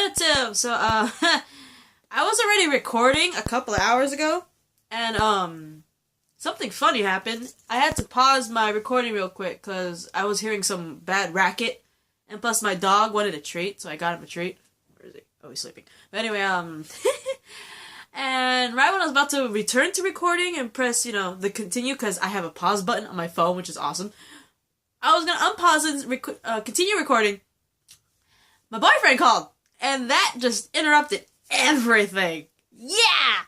repetitive. So, I was already recording a couple of hours ago, and, something funny happened. I had to pause my recording real quick, because I was hearing some bad racket, and plus my dog wanted a treat, so I got him a treat. Where is he? Oh, he's sleeping. But anyway, and right when I was about to return to recording and press, the continue, because I have a pause button on my phone, which is awesome, I was gonna unpause and continue recording. My boyfriend called, and that just interrupted everything. Yeah!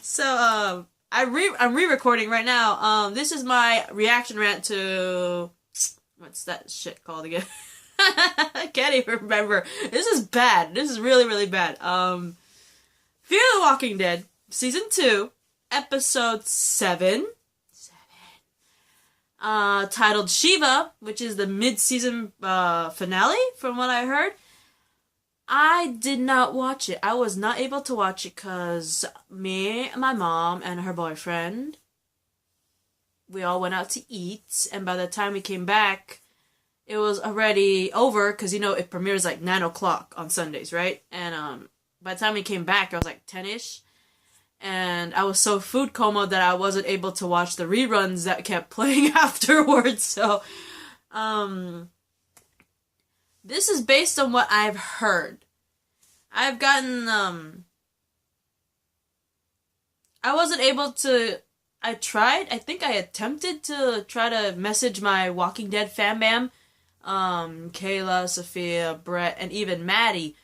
So, I'm re-recording right now. This is my reaction rant to... What's that shit called again? I can't even remember. This is bad. This is really, really bad. Fear the Walking Dead, Season 2, Episode 7. Titled Shiva, which is the mid-season finale, from what I heard. I did not watch it. I was not able to watch it because me, my mom, and her boyfriend, we all went out to eat, and by the time we came back, it was already over, because, it premieres like 9 o'clock on Sundays, right? And by the time we came back, it was like 10-ish. And I was so food coma that I wasn't able to watch the reruns that kept playing afterwards. So, this is based on what I've heard. I've gotten, I wasn't able to, I think I attempted to try to message my Walking Dead fan bam, Kayla, Sophia, Brett, and even Maddie.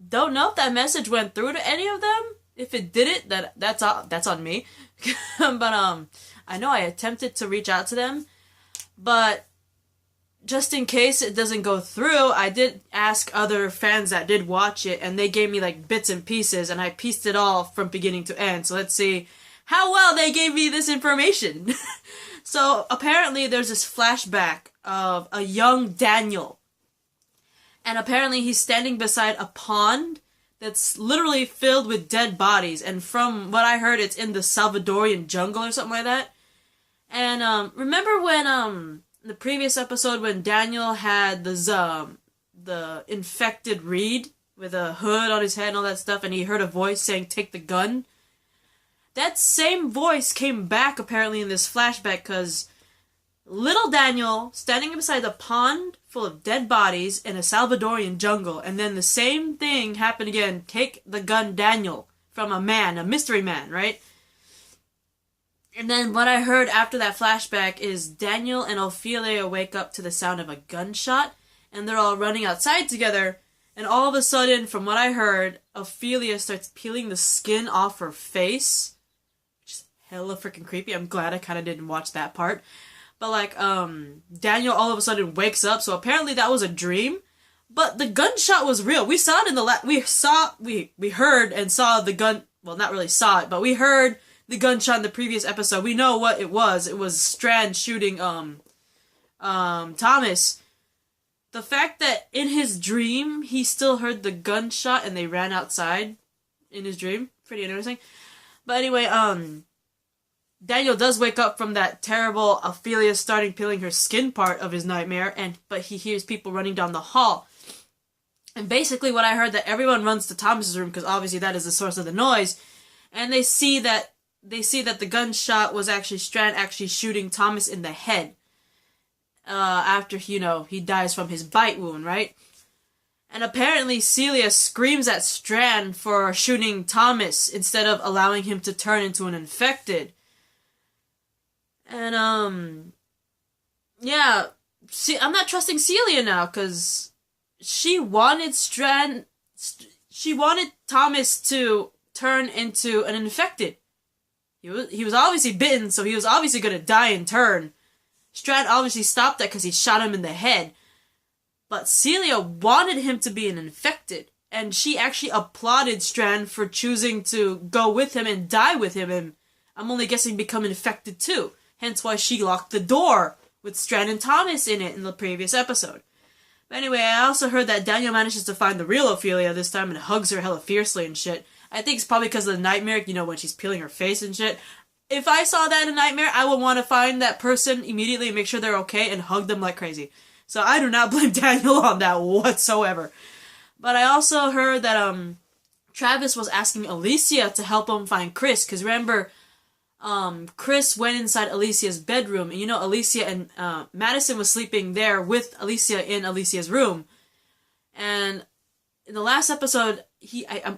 Don't know if that message went through to any of them. If it didn't, that's on me. But I know I attempted to reach out to them, but just in case it doesn't go through, I did ask other fans that did watch it, and they gave me like bits and pieces, and I pieced it all from beginning to end. So let's see how well they gave me this information. So apparently there's this flashback of a young Daniel. And apparently he's standing beside a pond that's literally filled with dead bodies. And from what I heard, it's in the Salvadorian jungle or something like that. And remember when the previous episode when Daniel had the infected Reed with a hood on his head and all that stuff, and he heard a voice saying, "Take the gun"? That same voice came back apparently in this flashback, because little Daniel standing beside a pond full of dead bodies in a Salvadorian jungle, and then the same thing happened again. "Take the gun, Daniel," from a mystery man, right? And then what I heard after that flashback is Daniel and Ophelia wake up to the sound of a gunshot, and they're all running outside together, and all of a sudden, from what I heard, Ophelia starts peeling the skin off her face, which is hella freaking creepy. I'm glad I kind of didn't watch that part. But, Daniel all of a sudden wakes up, so apparently that was a dream. But the gunshot was real. We saw it in the we heard and saw the gun, well, not really saw it, but we heard the gunshot in the previous episode. We know what it was. It was Strand shooting, Thomas. The fact that in his dream, he still heard the gunshot and they ran outside in his dream, pretty interesting. But anyway, Daniel does wake up from that terrible Ophelia starting peeling her skin part of his nightmare, but he hears people running down the hall. And basically what I heard, that everyone runs to Thomas's room, because obviously that is the source of the noise, and they see that the gunshot was actually Strand actually shooting Thomas in the head. After, he dies from his bite wound, right? And apparently Celia screams at Strand for shooting Thomas instead of allowing him to turn into an infected. And, yeah, I'm not trusting Celia now, because she wanted Thomas to turn into an infected. He was obviously bitten, so he was obviously gonna die in turn. Strand obviously stopped that because he shot him in the head. But Celia wanted him to be an infected, and she actually applauded Strand for choosing to go with him and die with him, and I'm only guessing become infected too. Hence why she locked the door with Strand and Thomas in it in the previous episode. But anyway, I also heard that Daniel manages to find the real Ophelia this time and hugs her hella fiercely and shit. I think it's probably because of the nightmare, when she's peeling her face and shit. If I saw that in a nightmare, I would want to find that person immediately and make sure they're okay and hug them like crazy. So I do not blame Daniel on that whatsoever. But I also heard that Travis was asking Alicia to help him find Chris, because remember, Chris went inside Alicia's bedroom, and you know Alicia and Madison was sleeping there with Alicia in Alicia's room. And in the last episode,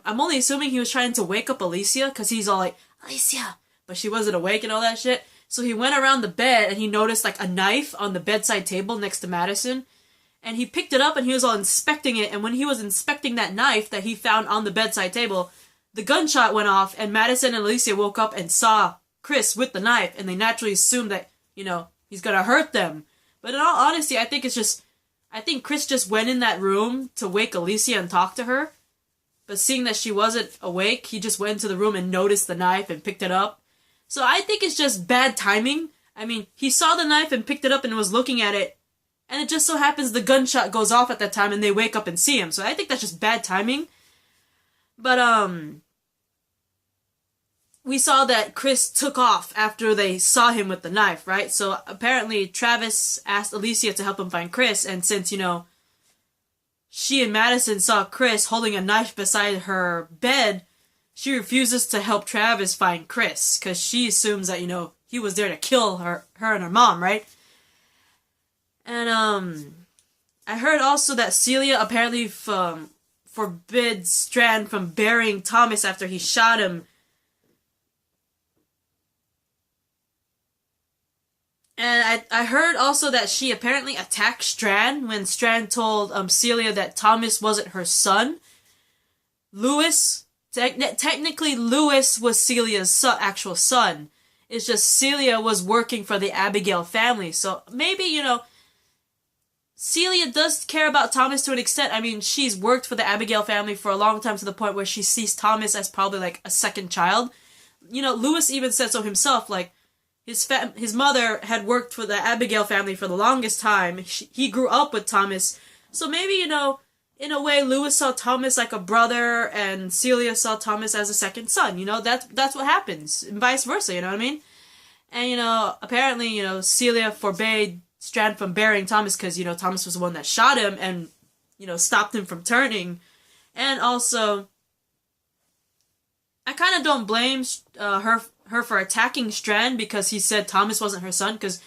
I'm only assuming he was trying to wake up Alicia, because he's all like, Alicia, but she wasn't awake and all that shit. So he went around the bed and he noticed like a knife on the bedside table next to Madison. And he picked it up and he was all inspecting it. And when he was inspecting that knife that he found on the bedside table, the gunshot went off and Madison and Alicia woke up and saw Chris with the knife. And they naturally assumed that, you know, he's gonna hurt them. But in all honesty, I think Chris just went in that room to wake Alicia and talk to her. But seeing that she wasn't awake, he just went into the room and noticed the knife and picked it up. So I think it's just bad timing. I mean, he saw the knife and picked it up and was looking at it. And it just so happens the gunshot goes off at that time and they wake up and see him. So I think that's just bad timing. But, we saw that Chris took off after they saw him with the knife, right? So apparently Travis asked Alicia to help him find Chris. And since, you know, she and Madison saw Chris holding a knife beside her bed, she refuses to help Travis find Chris. Because she assumes that, you know, he was there to kill her and her mom, right? And, I heard also that Celia apparently forbids Strand from burying Thomas after he shot him. And I heard also that she apparently attacked Strand when Strand told Celia that Thomas wasn't her son. Lewis, technically Lewis was Celia's actual son. It's just Celia was working for the Abigail family. So maybe, you know, Celia does care about Thomas to an extent. I mean, she's worked for the Abigail family for a long time to the point where she sees Thomas as probably like a second child. You know, Lewis even said so himself, like, his mother had worked for the Abigail family for the longest time. He grew up with Thomas. So maybe, you know, in a way, Lewis saw Thomas like a brother and Celia saw Thomas as a second son. You know, that's what happens. And vice versa, you know what I mean? And, you know, apparently, you know, Celia forbade Strand from burying Thomas because, you know, Thomas was the one that shot him and, you know, stopped him from turning. And also, I kind of don't blame her for attacking Strand because he said Thomas wasn't her son, because,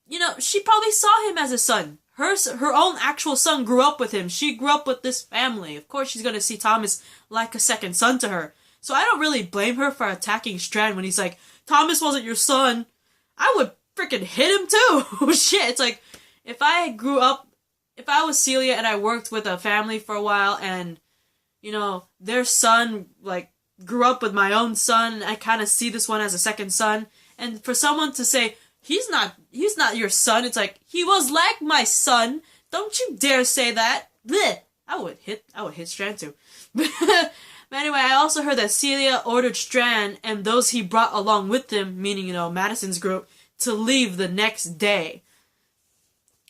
you know, she probably saw him as a son. Her own actual son grew up with him. She grew up with this family. Of course she's going to see Thomas like a second son to her. So I don't really blame her for attacking Strand when he's like, Thomas wasn't your son. I would freaking hit him too. Shit, it's like, if I was Celia and I worked with a family for a while and, you know, their son, like, grew up with my own son, I kind of see this one as a second son, and for someone to say, he's not your son, it's like, he was like my son, don't you dare say that. Blech. I would hit Strand too. But anyway, I also heard that Celia ordered Strand and those he brought along with him, meaning, you know, Madison's group, to leave the next day.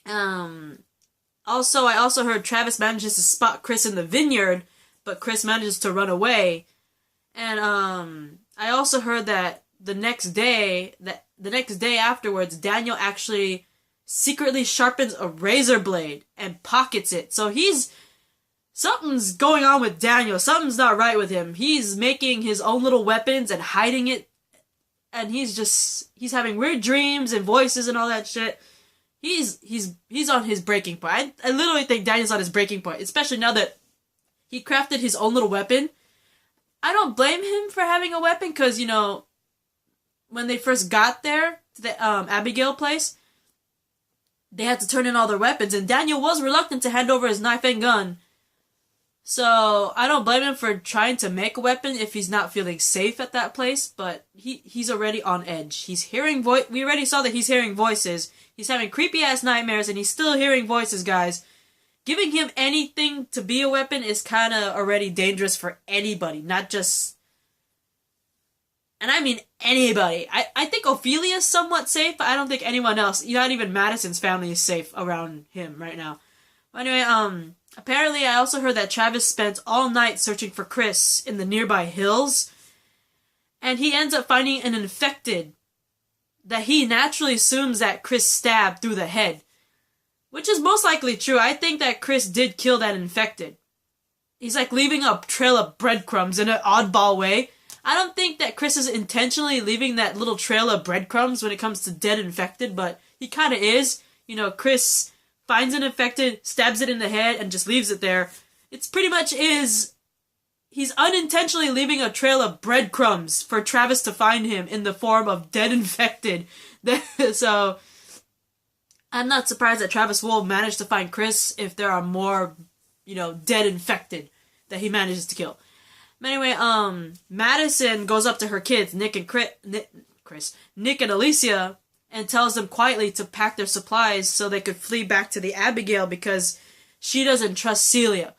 Also, I also heard Travis manages to spot Chris in the vineyard, but Chris manages to run away. And, I also heard that the next day afterwards, Daniel actually secretly sharpens a razor blade and pockets it. So something's going on with Daniel. Something's not right with him. He's making his own little weapons and hiding it. And he's having weird dreams and voices and all that shit. He's on his breaking point. I literally think Daniel's on his breaking point, especially now that he crafted his own little weapon. I don't blame him for having a weapon, because, you know, when they first got there to the Abigail place, they had to turn in all their weapons, and Daniel was reluctant to hand over his knife and gun. So I don't blame him for trying to make a weapon if he's not feeling safe at that place, but he's already on edge. He's hearing we already saw that he's hearing voices. He's having creepy-ass nightmares, and he's still hearing voices, guys. Giving him anything to be a weapon is kind of already dangerous for anybody, not just... And I mean anybody. I think Ophelia's somewhat safe, but I don't think anyone else, not even Madison's family, is safe around him right now. But anyway, apparently I also heard that Travis spent all night searching for Chris in the nearby hills, and he ends up finding an infected that he naturally assumes that Chris stabbed through the head. which is most likely true. I think that Chris did kill that infected. He's like leaving a trail of breadcrumbs in an oddball way. I don't think that Chris is intentionally leaving that little trail of breadcrumbs when it comes to dead infected, but he kind of is. You know, Chris finds an infected, stabs it in the head, and just leaves it there. It's pretty much he's unintentionally leaving a trail of breadcrumbs for Travis to find him in the form of dead infected. So, I'm not surprised that Travis will manage to find Chris if there are more, dead infected that he manages to kill. But anyway, Madison goes up to her kids, Nick and Alicia, and tells them quietly to pack their supplies so they could flee back to the Abigail because she doesn't trust Celia.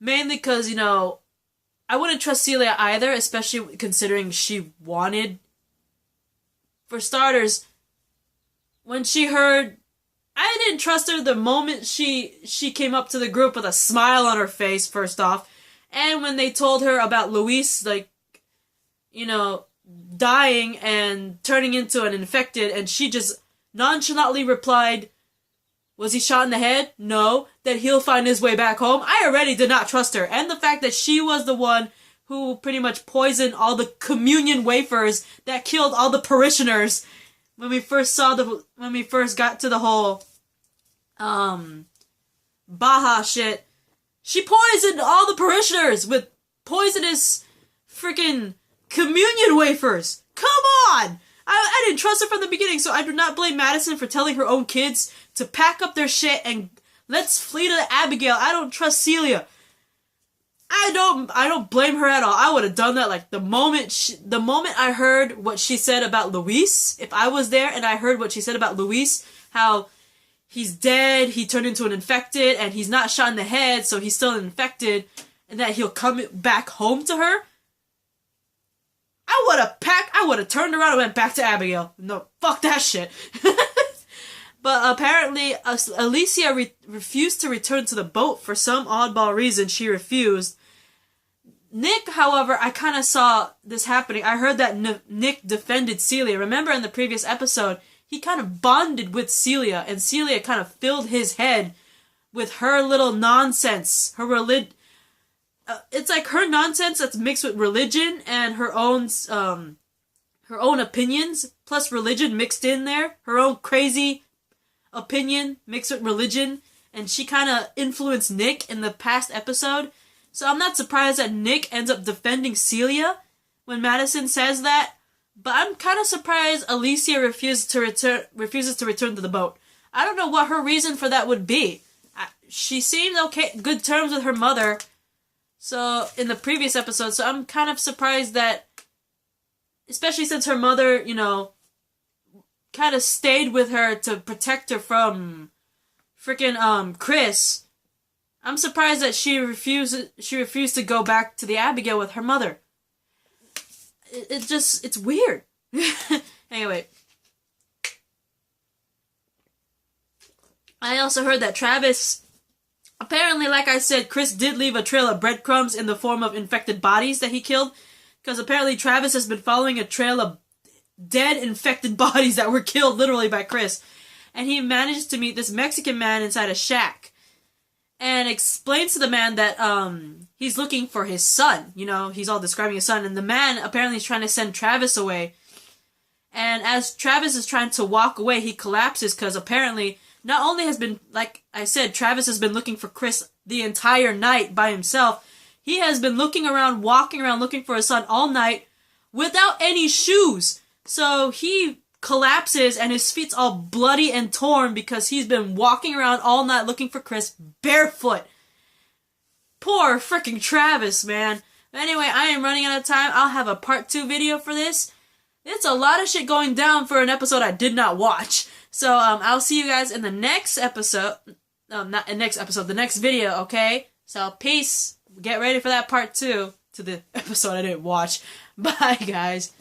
Mainly because, I wouldn't trust Celia either, especially considering she wanted. For starters, when she heard, I didn't trust her the moment she came up to the group with a smile on her face, first off. And when they told her about Luis, dying and turning into an infected, and she just nonchalantly replied, was he shot in the head? No. That he'll find his way back home? I already did not trust her. And the fact that she was the one who pretty much poisoned all the communion wafers that killed all the parishioners when we first got to the whole, Baja shit. She poisoned all the parishioners with poisonous freaking communion wafers. Come on! I didn't trust her from the beginning, so I do not blame Madison for telling her own kids to pack up their shit and let's flee to the Abigail. I don't trust Celia. I don't blame her at all. I would have done that like the moment I heard what she said about Luis. If I was there and I heard what she said about Luis, how he's dead, he turned into an infected, and he's not shot in the head, so he's still infected, and that he'll come back home to her, I would have turned around and went back to Abigail. No, fuck that shit. But apparently, Alicia refused to return to the boat for some oddball reason. She refused. Nick, however, I kind of saw this happening. I heard that Nick defended Celia. Remember in the previous episode, he kind of bonded with Celia, and Celia kind of filled his head with her little nonsense. It's like her nonsense that's mixed with religion and her own opinions, plus religion mixed in there. Her own crazy opinion mixed with religion, and she kind of influenced Nick in the past episode. So I'm not surprised that Nick ends up defending Celia when Madison says that. But I'm kind of surprised Alicia refuses to return to the boat. I don't know what her reason for that would be. She seemed okay, good terms with her mother. So in the previous episode, so I'm kind of surprised that, especially since her mother, kind of stayed with her to protect her from freaking Chris. I'm surprised that she refused to go back to the Abigail with her mother. It's weird. Anyway. I also heard that Travis, apparently, like I said, Chris did leave a trail of breadcrumbs in the form of infected bodies that he killed. Because apparently Travis has been following a trail of dead infected bodies that were killed literally by Chris. And he managed to meet this Mexican man inside a shack. And explains to the man that he's looking for his son. He's all describing his son. And the man apparently is trying to send Travis away. And as Travis is trying to walk away, he collapses because apparently, not only has been, like I said, Travis has been looking for Chris the entire night by himself. He has been walking around looking for his son all night without any shoes. So he collapses and his feet's all bloody and torn because he's been walking around all night looking for Chris barefoot. Poor freaking Travis, man. But anyway, I am running out of time. I'll have a part 2 video for this. It's a lot of shit going down for an episode I did not watch. So, I'll see you guys in the next episode. Not the next episode, the next video, okay? So, peace. Get ready for that part 2 to the episode I didn't watch. Bye, guys.